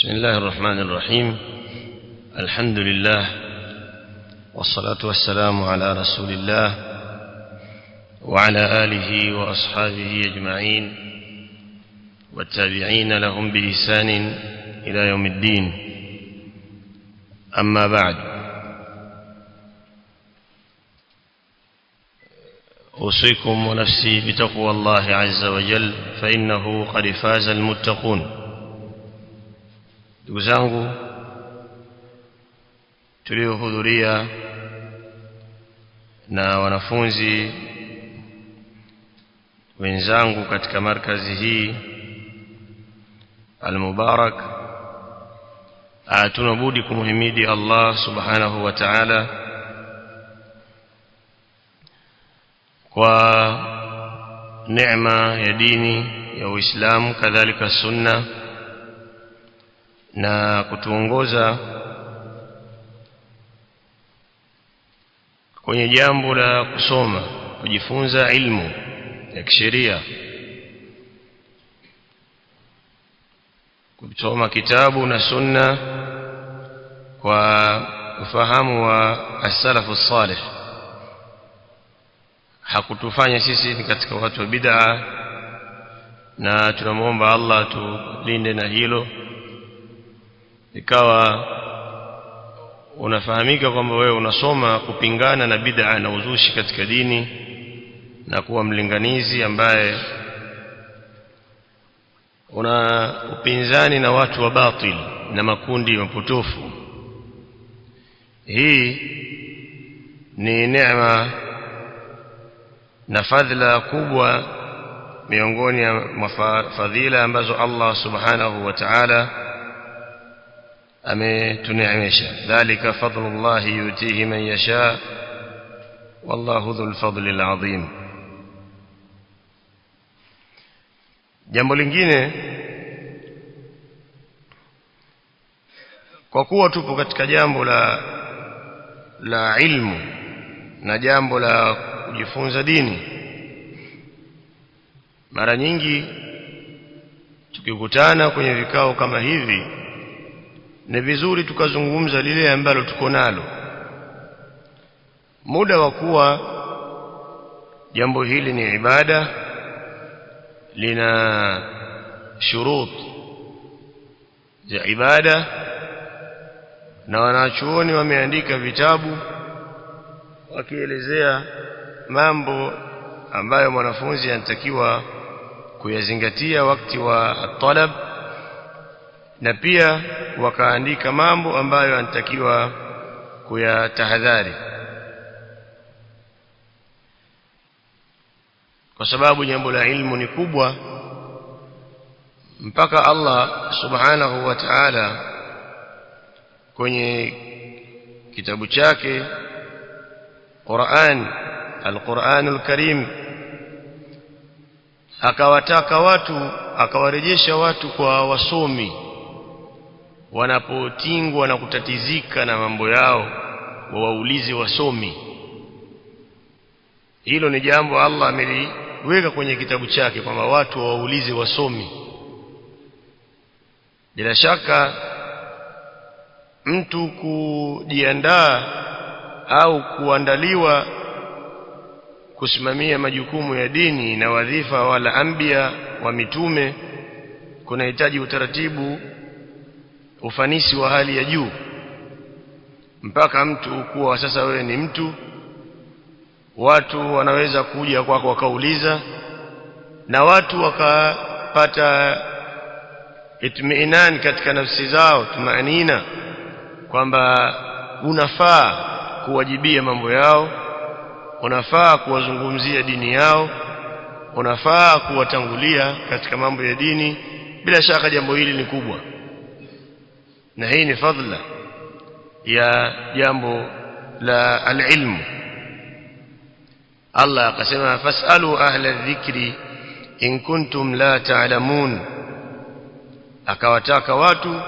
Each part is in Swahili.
بسم الله الرحمن الرحيم. الحمد لله والصلاة والسلام على رسول الله وعلى آله وأصحابه أجمعين والتابعين لهم بإحسان إلى يوم الدين. أما بعد، أوصيكم ونفسي بتقوى الله عز وجل فإنه قد فاز المتقون. Ndugu zangu tuliohudhuria na wanafunzi wenzangu katika markazi hii al-Mubarak, tunabudi kumhimidi Allah subhanahu wa ta'ala kwa neema ya dini ya Uislamu, kadhalika sunna, na kutuongoza kwenye jambo la kusoma, kujifunza ilmu ya kisheria, kusoma kitabu na sunna kwa ufahamu wa as-salafu salih. Hakutufanya sisi ni katika watu wa bid'a, na tunamuomba Allah tulinde na hilo. Ikawa unafahamika kwamba wewe unasoma kupingana na bid'a na uzushi katika dini na kuwa mlinganizi ambaye una upinzani na watu wa batil na makundi mapotofu. Hii ni neema na fadhila kubwa miongoni mwa fadhila ambazo Allah subhanahu wa ta'ala ametuneemesha. Dhalika fadlullahi yutihi man yasha wallahu dhul fadlil azim. Jambo lingine, kwa kuwa tupo katika jambo la ilmu na jambo la kujifunza dini, mara nyingi tukikutana kwenye vikao kama hivi ni vizuri tukazungumza lile ambalo tuko nalo, muda wa kuwa jambo hili ni ibada, lina shurut za ibada, na wanachuoni wameandika vitabu wakielezea mambo ambayo mwanafunzi anatakiwa kuyazingatia wakati wa talab, na pia wakaandika mambo ambayo anatakiwa kuyatahadhari, kwa sababu jambo la ilmu ni kubwa, mpaka Allah subhanahu wa ta'ala kwenye kitabu chake Al-Qur'anul Karim akawataka watu, akawarejesha watu kwa wasomi wanapotingwa na kutatizika na mambo yao, waulize wasomi. Hilo ni jambo Allah ameliweka kwenye kitabu chake kwamba watu waulize wasomi. Bila shaka mtu kujiandaa au kuandaliwa kusimamia majukumu ya dini na wadhifa wala anbiya wa mitume kunahitaji utaratibu, ufanisi wa hali ya juu, mpaka mtu kuwa sasa wewe ni mtu, watu wanaweza kuja kwako wakauliza, na watu wakapata itmiinan katika nafsi zao, tumaanina kwamba unafaa kuwajibia mambo yao, unafaa kuwazungumzia dini yao, unafaa kuwatangulia katika mambo ya dini. Bila shaka jambo hili ni kubwa, na hii ni fadhila ya jambo la al-ilmu. Allah akasema fasalu ahla dhikri in kuntum la ta'lamun. Akawataka watu,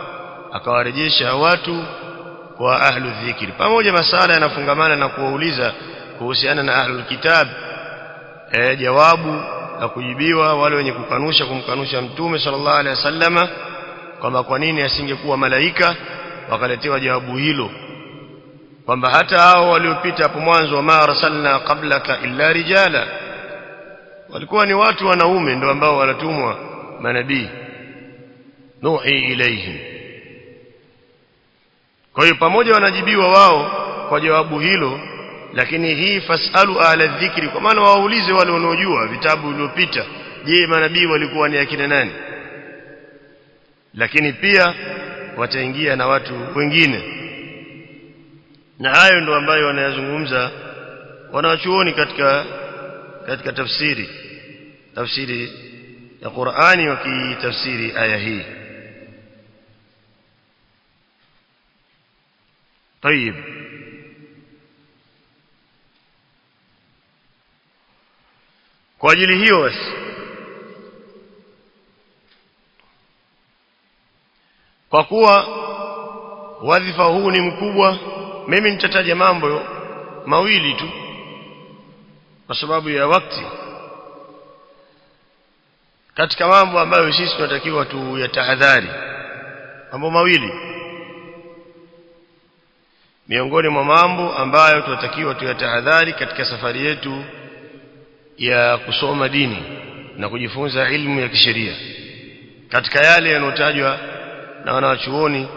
akawarejesha watu kwa ahlu dhikri. Pamoja masala yanafungamana na kuwauliza kuhusiana na ahlul kitab, jawabu la kujibiwa wale wenye kumkanusha mtume sallallahu alaihi wasallama kwamba kwa nini asingekuwa malaika, wakaletewa jawabu hilo kwamba hata hao waliopita hapo mwanzo, ma arsalna qablaka illa rijala, walikuwa ni watu wanaume ndio ambao wanatumwa manabii, nuhi ilaihim. Kwa hiyo pamoja wanajibiwa wao kwa jawabu hilo, lakini hii fasalu ala dhikri, kwa maana waulize wale wanaojua vitabu vilivyopita, je, manabii walikuwa ni akina nani? Lakini pia wataingia na watu wengine, na hayo ndio ambayo wanayazungumza wanachuoni katika tafsiri ya Qur'ani, wakitafsiri aya hii. طيب, kwa ajili hiyo basi kwa kuwa wadhifa huu ni mkubwa, mimi nitataja mambo mawili tu kwa sababu ya wakati, katika mambo ambayo sisi tunatakiwa tuyatahadhari. Mambo mawili miongoni mwa mambo ambayo tunatakiwa tuyatahadhari katika safari yetu ya kusoma dini na kujifunza ilmu ya kisheria, katika yale yanotajwa na wanachuoni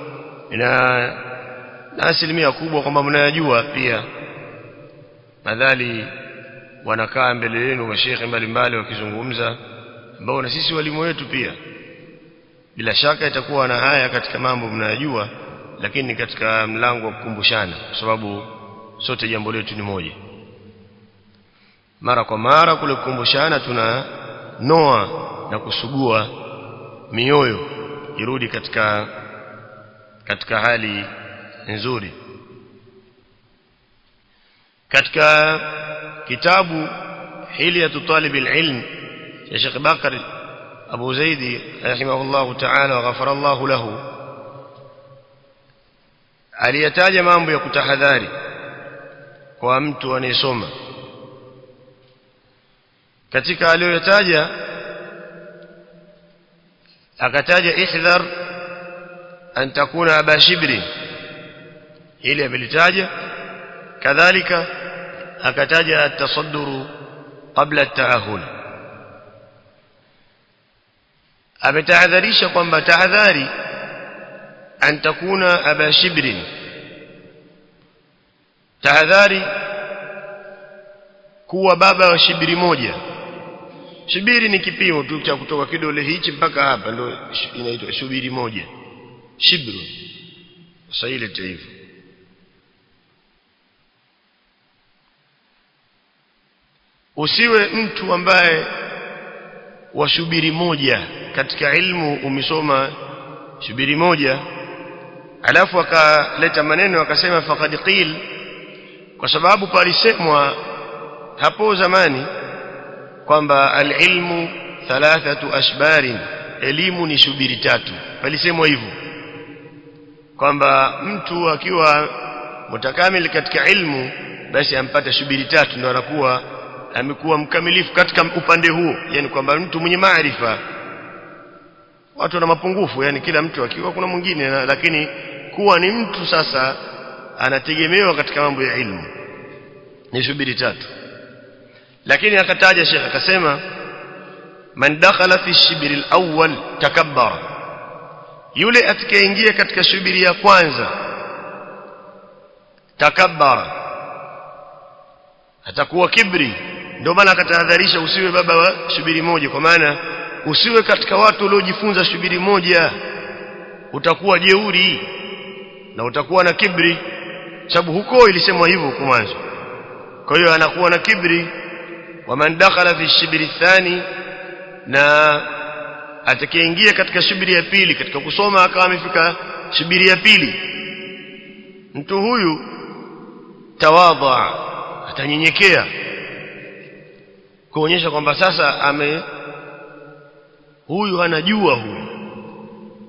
na asilimia kubwa kwamba mnayajua pia, madhali wanakaa mbele yenu mashaikh mbalimbali wakizungumza, ambao na sisi walimu wetu pia bila shaka itakuwa na haya katika mambo mnayajua, lakini katika mlango wa kukumbushana, kwa sababu sote jambo letu ni moja. Mara kwa mara kule kukumbushana, tunanoa na kusugua mioyo irudi katika hali nzuri. Katika kitabu Hilyatu Talibil Ilm ya Sheikh Bakr Abu Zaidi rahimahullahu ta'ala wa ghafara Allahu lahu, aliyataja mambo ya kutahadhari kwa mtu anayesoma. Katika aliyotaja akataja ihdhar an takuna aba shibri, ili amelitaja. Kadhalika akataja at-tasadduru qabla at-ta'ahul, ametahadharisha kwamba tahadhari an takuna aba shibrin, tahadhari kuwa baba wa shibiri moja. Shibiri ni kipimo tu cha kutoka kidole hichi mpaka hapa, ndio inaitwa shibiri moja, shibru. Sasa ile taifa usiwe mtu ambaye wa shubiri moja katika ilmu, umesoma shubiri moja alafu akaleta maneno akasema faqad qil, kwa sababu palisemwa hapo zamani kwamba alilmu thalathatu ashbarin, elimu ni shubiri tatu. Palisemwa hivyo kwamba mtu akiwa mutakamil katika ilmu basi ampata shubiri tatu, ndio anakuwa amekuwa mkamilifu katika upande huo. Yani kwamba mtu mwenye maarifa, watu wana mapungufu, yani kila mtu akiwa kuna mwingine, lakini kuwa ni mtu sasa anategemewa katika mambo ya ilmu ni shubiri tatu. Lakini akataja Sheikh akasema man dakhala fi shibri al-awwal takabbara, yule atakayeingia katika shubiri ya kwanza takabbara, atakuwa kibri. Ndio maana akatahadharisha usiwe baba wa shubiri moja, kwa maana usiwe katika watu waliojifunza shubiri moja, utakuwa jeuri na utakuwa na kibri, sababu huko ilisemwa hivyo huko mwanzo. Kwa hiyo anakuwa na kibri. Wa man dakhala fi shibri thani, na atakayeingia katika shubiri ya pili, katika kusoma akawa amefika shubiri ya pili, mtu huyu tawadha, atanyenyekea, kuonyesha kwamba sasa huyu anajua huyu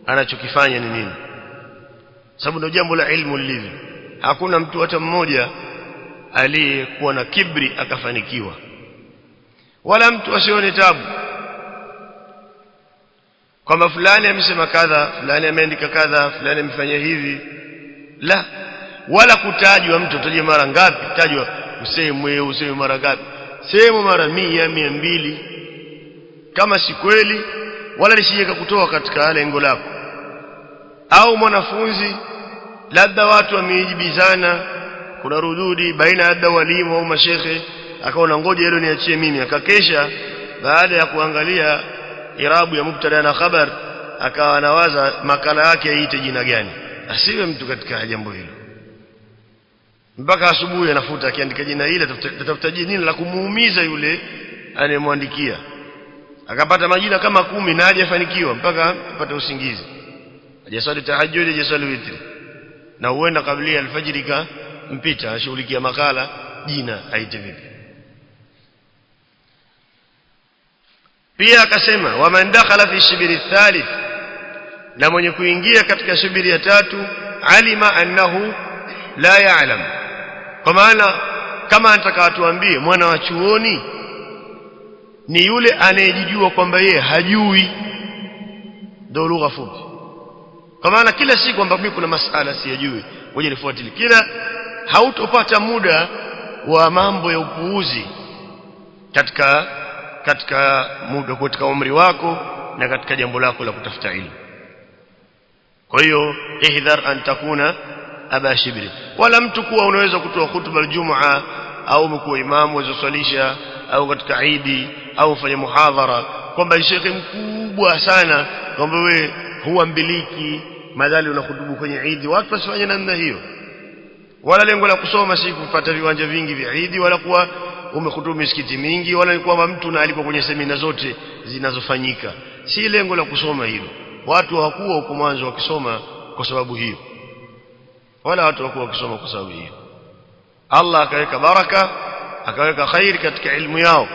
anachokifanya ni nini, sababu ndio jambo la ilmu lilivyo. Hakuna mtu hata mmoja aliyekuwa na kibri akafanikiwa, wala mtu asione tabu. kwamba fulani amesema kadha, fulani ameandika kadha, fulani amefanya hivi. La, wala kutajwa mtu taje mara ngapi, tajwa useme mara ngapi, sema mara 100, 200, kama si kweli wala lisijeka kutoa katika lengo lako. Au mwanafunzi labda watu wameijibizana, kuna rududi baina ya walimu au mashekhe, akaona ngoja hilo niachie mimi, akakesha baada ya kuangalia irabu ya mubtada na khabar, akawa anawaza makala yake aite jina gani. Asiwe mtu katika jambo hilo mpaka asubuhi anafuta akiandika jina ile, tafuta jina la kumuumiza yule anemwandikia, akapata majina kama 10 na hajafanikiwa mpaka apate usingizi, hajasali tahajjud, hajasali witri, na huenda kabla alfajiri mpita ashughulikia makala, jina aite vipi. Pia akasema waman dakhala fi shibri thalith, na mwenye kuingia katika shibri ya 3, alima annahu la ya'lam. Kwa maana kama anataka atuambie mwana wa chuoni ni yule anayejijua kwamba yeye hajui, ndio lugha fupi. Kwa maana kila siku kwamba mimi kuna masala siyajui, ngoja nifuatilie, kila hautopata muda wa mambo ya upuuzi katika muda, katika umri wako na katika jambo lako la kutafuta ilmu. Kwa hiyo ihdhar an takuna aba shibri. Wala mtu kuwa unaweza kutoa hutuba aljum'a au umekuwa imamu wazosalisha au katika idi au ufanye muhadhara kwamba shekhi mkubwa sana kwamba wewe huambiliki madhali unahutubu kwenye idi. Watu wasifanye namna hiyo. Wala lengo la kusoma si kupata viwanja vingi vya idi, wala kuwa umehutubu misikiti mingi, wala ni kwamba mtu na alikuwa kwenye semina zote zinazofanyika. Si lengo la kusoma hilo. Watu hawakuwa huko mwanzo wakisoma kwa sababu hiyo, wala watu hawakuwa wakisoma kwa sababu hiyo. Allah akaweka baraka, akaweka khair katika ilmu yao.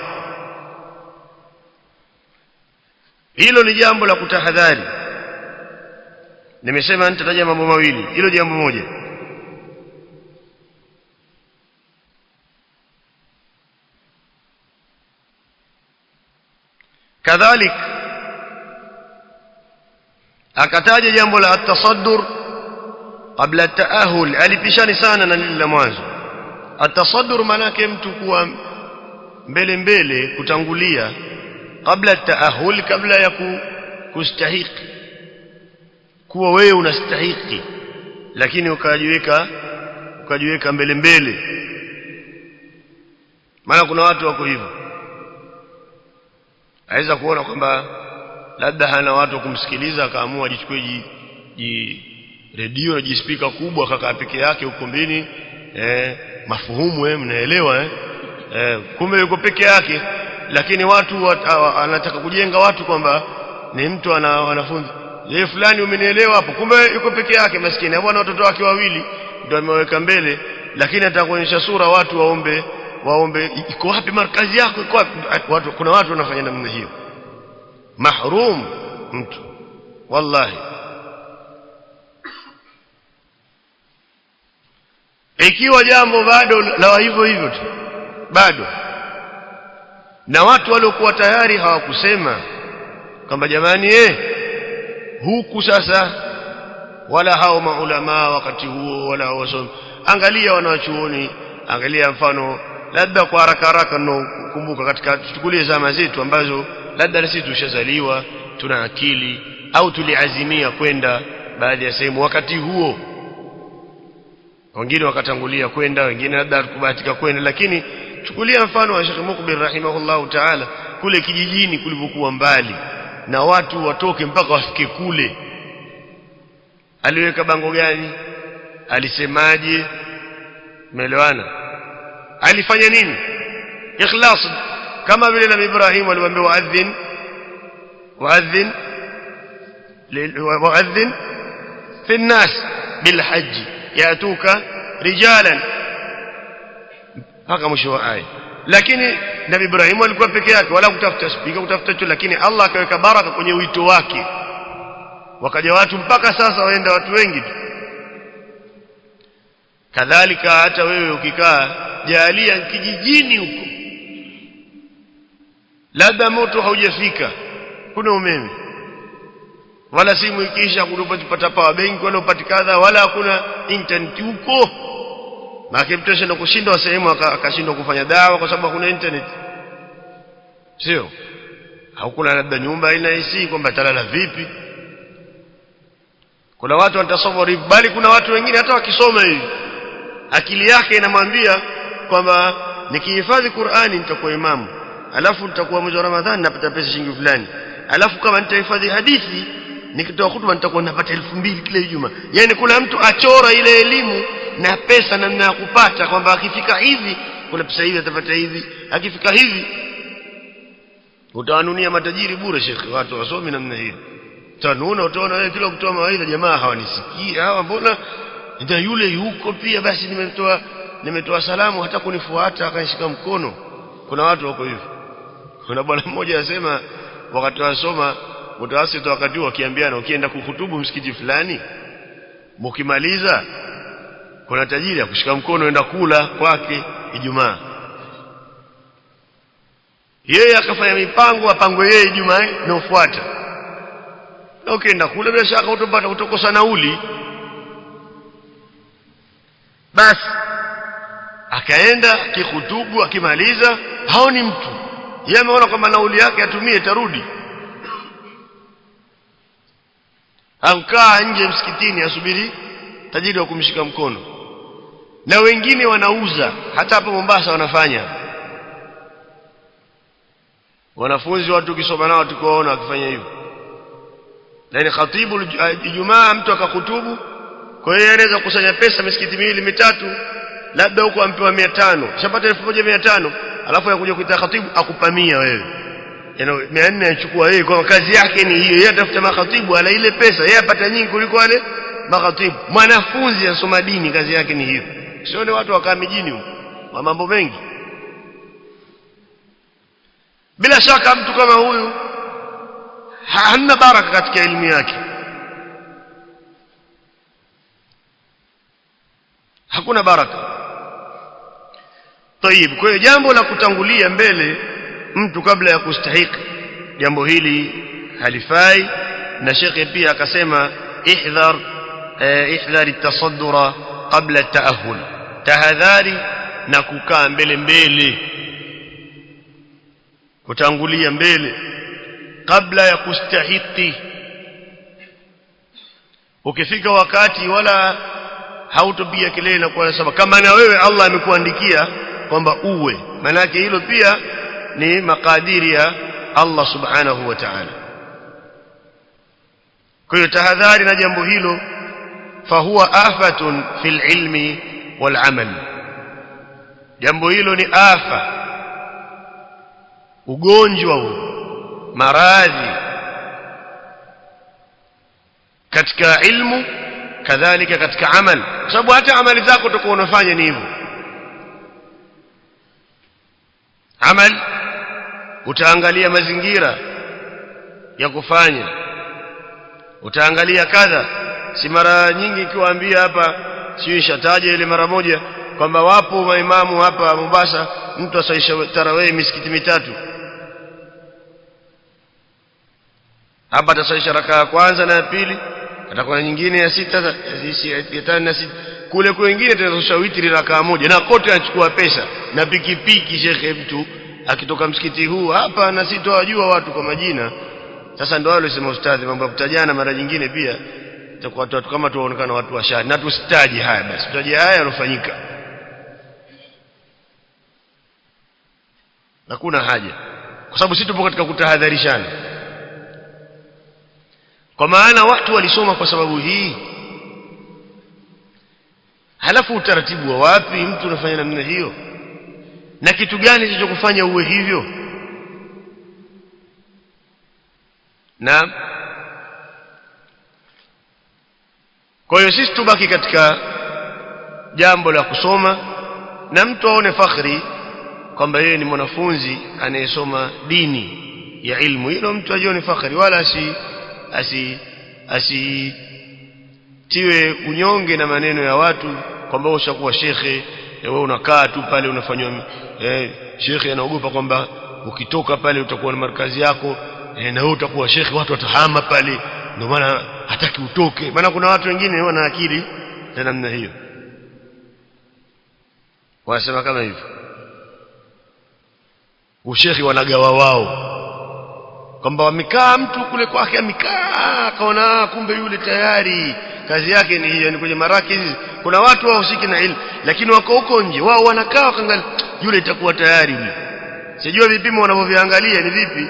Hilo ni jambo la kutahadhari. Nimesema nitataja mambo mawili, hilo jambo moja. Kadhalik akataja jambo la at-tasaddur kabla at-taahul. Alipishani sana na lile la mwanzo. At-tasaddur maana yake mtu kuwa mbele kutangulia, kabla at-taahul, kabla ya kustahiki, kuwa wewe unastahiki lakini ukajiweka mbele. Maana kuna watu wako hivyo, aweza kuona kwamba labda hana watu kumsikiliza, akaamua ajichukue redio na jispika kubwa akakaa peke yake ukumbini, mafuhumu mnaelewa, kumbe yuko peke yake. Lakini watu anataka kujenga watu kwamba ni mtu ana wanafunzi, yeye fulani umenielewa hapo, kumbe yuko peke yake maskini. Hapo na watoto wake wawili ndio ameweka mbele, lakini atakuonyesha sura watu waombe iko wapi markazi yako, iko wapi? Kuna watu wanafanya namna hiyo, mahrum mtu wallahi. Ikiwa jambo bado la hivyo tu bado, na watu waliokuwa tayari hawakusema kwamba jamani huku sasa, wala hao maulama wakati huo wala wasomi. Angalia wanawachuoni, angalia mfano labda kwa haraka kumbuka katika tuchukulie zama zetu ambazo labda sisi tushazaliwa, tuna akili au tuliazimia kwenda baadhi ya sehemu wakati huo. Wengine wakatangulia kwenda, wengine labda kubahatika kwenda. Lakini chukulia mfano wa Sheikh Mukbil rahimahullahu ta'ala, kule kijijini kulipokuwa mbali na watu watoke mpaka wafike kule, aliweka bango gani? Alisemaje? Umeelewana? Alifanya nini? Ikhlas. Kama vile Nabii Ibrahim alimwambia wa'adhin fi an-nas bil hajj yatuka rijalan, mpaka mwisho wa aya. Lakini Nabii Ibrahim alikuwa peke yake, wala kutafuta spika kutafuta tu, lakini Allah akaweka baraka kwenye wito wake, wakaja watu mpaka sasa waenda watu wengi tu. Kadhalika hata wewe ukikaa jalia kijijini huko, labda moto haujafika, kuna umeme, wala simu ikisha kupata power bank wala upate kadha, wala hakuna internet huko. Maana mtu anashinda kushindwa sehemu akashindwa kufanya dawa kwa sababu hakuna internet. Sio? Hakuna labda nyumba ina AC kwamba talala vipi. Kuna watu watasoma bali kuna watu wengine hata wakisoma hivi akili yake inamwambia kwamba nikihifadhi Qur'ani nitakuwa imamu, alafu nitakuwa mwezi wa Ramadhani napata pesa shilingi fulani, alafu kama nitahifadhi hadithi nikitoa hutuba nitakuwa napata 2000 kila Ijumaa. Yani kuna mtu achora ile elimu na pesa namna ya kupata kwamba akifika hivi kuna pesa hivi atapata hivi, akifika hivi. Utawanunia matajiri bure shekhi watu wasomi namna hiyo. Tanuna utaona wewe kila kutoa mawaidha jamaa hawanisikii hawa, mbona ndio yule yuko pia, basi nimetoa salamu hata kunifuata akanishika mkono. Kuna watu wako hivyo. Kuna bwana mmoja anasema wakati wasoma mtawasiti wakati wakiambiana ukienda kuhutubu msikiti fulani mkimaliza kuna tajiri akushika mkono enda kula kwake Ijumaa. Yeye akafanya mipango apangwe yeye Ijumaa inayofuata. Na ukienda kula bila shaka utapata utokosa nauli. Basi akaenda kihutubu akimaliza haoni mtu. Yeye ameona kwamba nauli yake atumie tarudi. Ankaa nje msikitini asubiri tajiri wa kumshika mkono. Na wengine wanauza, hata hapa Mombasa wanafanya. Wanafunzi watu kisoma nao tukoona wakifanya hivyo. Yaani khatibu Ijumaa mtu akahutubu, kwa hiyo anaweza kusanya pesa misikiti miwili mitatu, labda huko ampewa 500, shapata 1500, alafu anakuja kuita khatibu akupamia wewe. Yaani 400 anachukua yeye kwa kazi yake ni hiyo. Yeye atafuta makhatibu ala ile pesa, yeye apata nyingi kuliko wale makhatibu. Mwanafunzi asoma dini kazi yake ni hiyo. Sio ni watu wakaa mijini huko wa mambo mengi. Bila shaka mtu kama huyu hana baraka katika elimu yake. Hakuna baraka. Tayib, kwa hiyo jambo la kutangulia mbele mtu kabla ya kustahiki, jambo hili halifai. Na shekhe pia akasema ihdhar at-tasaddura qabla at-ta'ahhul, tahadhari na kukaa mbele, kutangulia mbele kabla ya kustahiki. Ukifika wakati wala hautopiga kelele na kwa sababu kama na wewe Allah amekuandikia kwamba uwe, maana yake hilo pia ni makadiri ya Allah subhanahu wa ta'ala. Kwa hiyo tahadhari na jambo hilo, fahuwa afatun fil ilmi wal amal. Jambo hilo ni afa, ugonjwa huu, maradhi katika ilmu kadhalika katika amal, kwa sababu hata amali zako utakuwa unafanya ni hivyo. Amal utaangalia mazingira ya kufanya, utaangalia kadha. Si mara nyingi kiwaambia hapa, sio shataje ile mara moja kwamba wapo maimamu hapa Mombasa mtu asaisha tarawih misikiti mitatu. Hapa atasaisha raka ya kwanza na ya pili, atakuwa nyingine ya sita, ya tano na sita. Kule kwa wengine atasosha witri raka moja, na kote anachukua pesa na pikipiki. Shekhe mtu akitoka msikiti huu hapa, na sitowajua watu kwa majina. Sasa ndio wale sema ustadhi mambo kutajana mara nyingine pia itakuwa watu kama tuonekana watu wa shari, na tusitaji haya. Basi tutaje haya yanofanyika, hakuna haja, kwa sababu sisi tupo katika kutahadharishana. Kwa maana watu walisoma kwa sababu hii. Halafu utaratibu wa wapi mtu unafanya namna hiyo, na kitu gani kilichokufanya uwe hivyo? Na kwa hiyo sisi tubaki katika jambo la kusoma, na mtu aone fakhri kwamba yeye ni mwanafunzi anayesoma dini ya ilmu. Hilo mtu ajione fakhri, wala tiwe unyonge na maneno ya watu kwamba ushakuwa shekhe, wewe unakaa tu pale unafanywa shekhe. Anaogopa kwamba ukitoka pale utakuwa na markazi yako, na wewe utakuwa shekhe, watu watahama pale. ndio maana hataki utoke. Maana kuna watu wengine wana akili za namna hiyo, wanasema kama hivyo. Ushekhi wanagawa wao kwamba wamekaa mtu kule kwake amekaa akaona kumbe yule tayari kazi yake ni hiyo, ni kwenye marakizi. Kuna watu wahusiki na ilmu lakini wako huko nje, wao wanakaa wakaangalia yule itakuwa tayari yule. Sijua vipimo wanavyoviangalia ni vipi,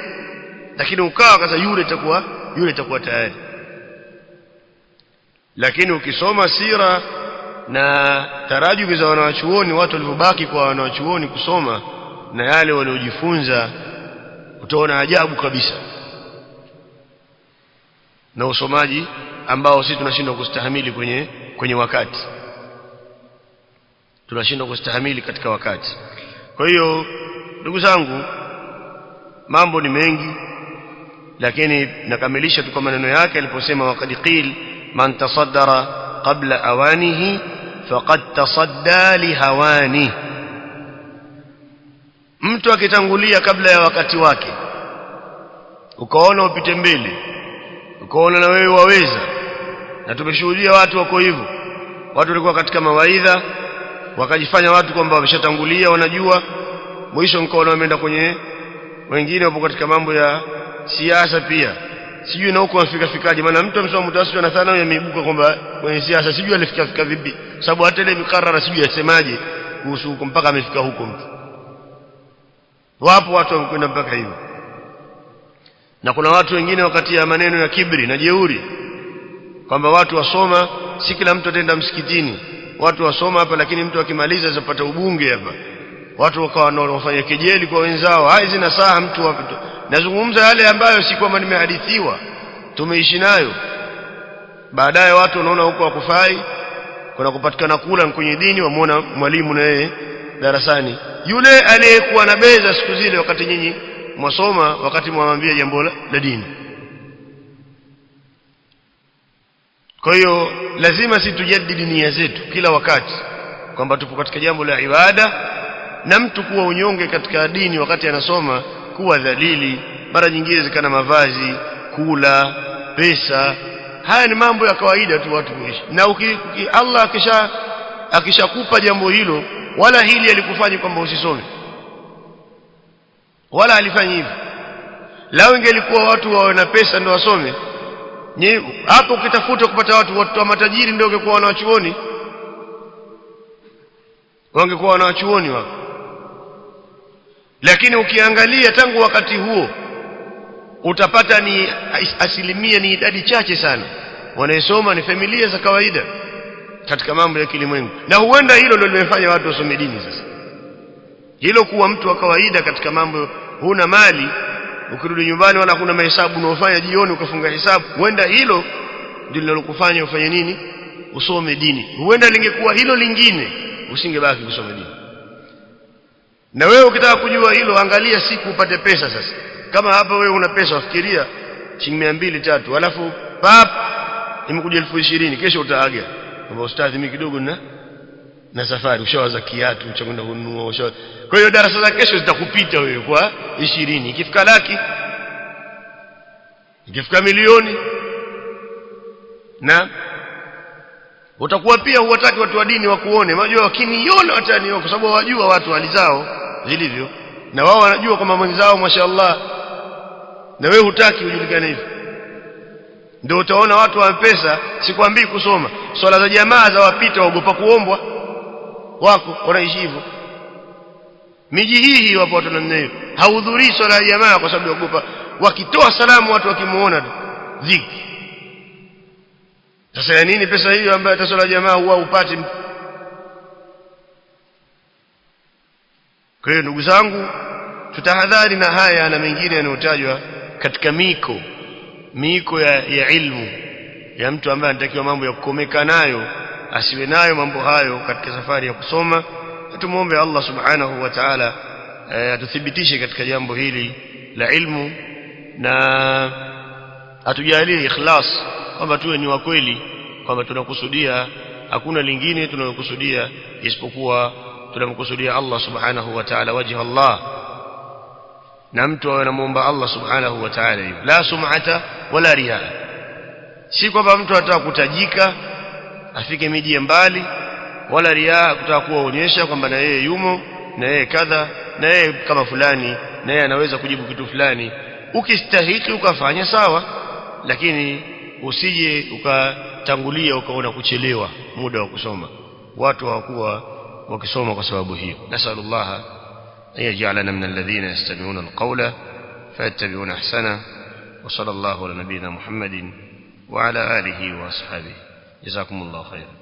lakini ukaa kaza yule itakuwa tayari. Lakini ukisoma sira na tarajumu za wanawachuoni, watu walivyobaki kwa wanawachuoni kusoma na yale waliojifunza, utaona ajabu kabisa na usomaji ambao sisi tunashindwa kustahimili kwenye wakati, tunashindwa kustahimili katika wakati. Kwa hiyo ndugu zangu, mambo ni mengi, lakini nakamilisha tu kwa maneno yake aliposema waqad qil man tasaddara qabla awanihi faqad tasadda lihawani. Mtu akitangulia kabla ya wakati wake, ukaona upite mbele, ukaona na wewe waweza, na tumeshuhudia watu wako hivyo. Watu walikuwa katika mawaidha wakajifanya watu kwamba wameshatangulia wanajua, mwisho mkaona wameenda kwenye, wengine wapo katika mambo ya siasa pia, sijui na huko wafikaje. Maana mtu amesoma mutawassit na thana yameibuka kwamba kwenye siasa sijui alifika vipi, sababu hata ile mikarara sijui yasemaje kuhusu huko mpaka amefika huko mtu. Wapo watu wamekwenda mpaka hivyo. Na kuna watu wengine wakati ya maneno ya kibri na jeuri kwamba watu wasoma, si kila mtu atenda msikitini. Watu wasoma hapa lakini mtu akimaliza azapata ubunge hapa. Watu wakawa wanafanya kejeli kwa wenzao. Hizi nasaha mtu wapi? Nazungumza yale ambayo si kwamba nimehadithiwa, tumeishi nayo. Baadaye watu wanaona huko wakufai, kuna kupatikana kula kwenye dini, wamuona mwalimu na yeye darasani yule aliyekuwa na beza siku zile wakati nyinyi mwasoma, wakati mwamwambia jambo la dini. Kwa hiyo lazima sisi tujadidi nia zetu kila wakati kwamba tupo katika jambo la ibada, na mtu kuwa unyonge katika dini wakati anasoma, kuwa dhalili, mara nyingine zikana mavazi, kula, pesa, haya ni mambo ya kawaida tu watu kuishi. Na Allah akishakupa jambo hilo, wala hili alikufanya kwamba usisome, wala alifanyi hivyo. Lao ingelikuwa watu wawe na pesa ndio wasome, hapo ukitafuta kupata watu wa matajiri ndio ungekuwa wanawachuoni, wangekuwa wanawachuoni wao. Lakini ukiangalia tangu wakati huo utapata ni asilimia, ni idadi chache sana wanaesoma, ni familia za kawaida katika mambo ya kilimwengu. Na huenda hilo ndio limefanya watu wasome dini sasa. Hilo kuwa mtu wa kawaida katika mambo, huna mali, ukirudi nyumbani wala kuna mahesabu unaofanya jioni ukafunga hesabu, huenda hilo ndio linalokufanya ufanye nini? Usome dini. Huenda lingekuwa hilo lingine usingebaki kusoma dini. Na wewe ukitaka kujua hilo, angalia siku upate pesa sasa. Kama hapa wewe una pesa, wafikiria shilingi 200-300, alafu pap imekuja 20,000, kesho utaaga kwamba ustadhi mimi kidogo na safari, ushawaza kiatu cha kwenda kununua, kwa hiyo darasa za kesho zitakupita wewe kwa 20. Ikifika laki, ikifika milioni, na utakuwa pia huwataki watu wa dini wakuone. Unajua wakiniona wataniona, kwa sababu wajua watu hali zao zilivyo, na wao wanajua kama mwenzao mashaallah, na wewe hutaki ujulikane hivyo. Ndio utaona watu wa pesa, sikwambii kusoma, swala za jamaa za wapita waogopa kuombwa, wako wanaishi hivyo. Miji hii wapo watu namna hiyo, hahudhurii swala ya jamaa kwa sababu waogopa, wakitoa salamu watu wakimuona dhiki. Sasa ya nini pesa hiyo ambayo hata swala ya jamaa huwa upate? Kwa hiyo ndugu zangu, tutahadhari na haya na mengine yanayotajwa katika miko ya ilmu ya mtu ambaye anatakiwa mambo ya kukomeka nayo, asiwe nayo mambo hayo katika safari ya kusoma. Tumuombe Allah subhanahu wa ta'ala atuthibitishe katika jambo hili la ilmu, na atujalie ikhlas, kwamba tuwe ni wa kweli, kwamba tunakusudia, hakuna lingine tunalokusudia isipokuwa tunamkusudia Allah subhanahu wa ta'ala, wajha Allah. Na mtu anamuomba Allah subhanahu wa ta'ala la sum'ata wala riya, si kwamba mtu anataka kutajika afike miji ya mbali, wala riaa kutaka kuonyesha kwamba na yeye yumo, na yeye kadha, na yeye kama fulani, na yeye anaweza kujibu kitu fulani. Ukistahiki ukafanya sawa, lakini usije ukatangulia ukaona kuchelewa muda wa kusoma. Watu hawakuwa wakisoma kwa sababu hiyo. Nasallallahu an yaj'alana min alladhina yastami'una alqawla fayattabi'una ahsana. Wa sallallahu ala nabiyyina Muhammadin wa ala alihi wa ashabihi. Jazakumullahu khairan.